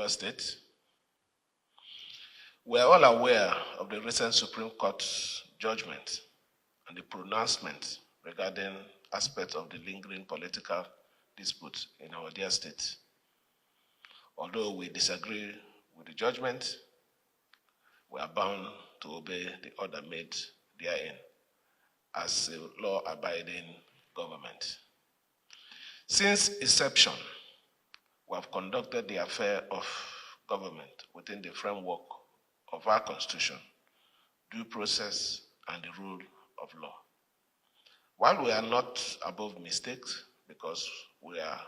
Rivers State. We are all aware of the recent Supreme Court judgment and the pronouncement regarding aspects of the lingering political dispute in our dear state. Although we disagree with the judgment, we are bound to obey the order made therein as a law-abiding government. Since inception, we have conducted the affair of government within the framework of our Constitution, due process, and the rule of law. While we are not above mistakes, because we are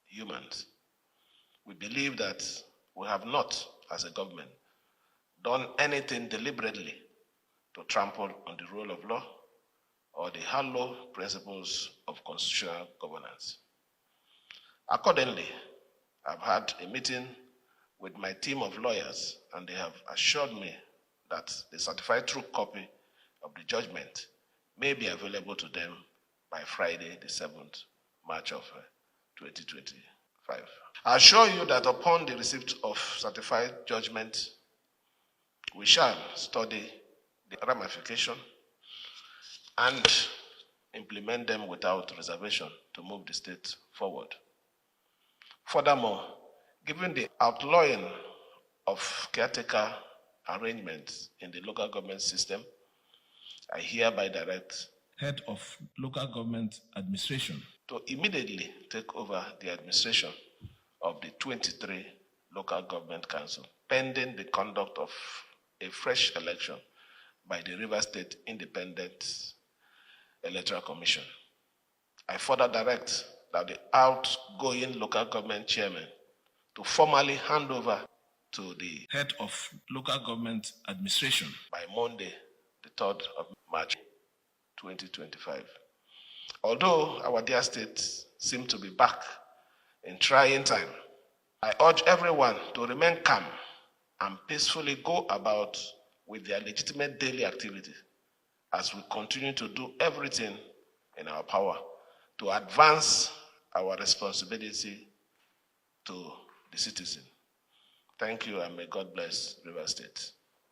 humans, we believe that we have not, as a government, done anything deliberately to trample on the rule of law or the hallowed principles of constitutional governance. Accordingly, I've had a meeting with my team of lawyers, and they have assured me that the certified true copy of the judgment may be available to them by Friday, the 7th March of 2025. I assure you that upon the receipt of certified judgment, we shall study the ramification and implement them without reservation to move the state forward. Furthermore, given the outlawing of caretaker arrangements in the local government system, I hereby direct Head of Local Government Administration to immediately take over the administration of the 23 local government council, pending the conduct of a fresh election by the Rivers State Independent Electoral Commission. I further direct that the outgoing local government chairman to formally hand over to the Head of Local Government Administration by Monday, the 3rd of March 2025. Although our dear state seems to be back in trying time, I urge everyone to remain calm and peacefully go about with their legitimate daily activity as we continue to do everything in our power to advance our responsibility to the citizen. Thank you, and may God bless Rivers State.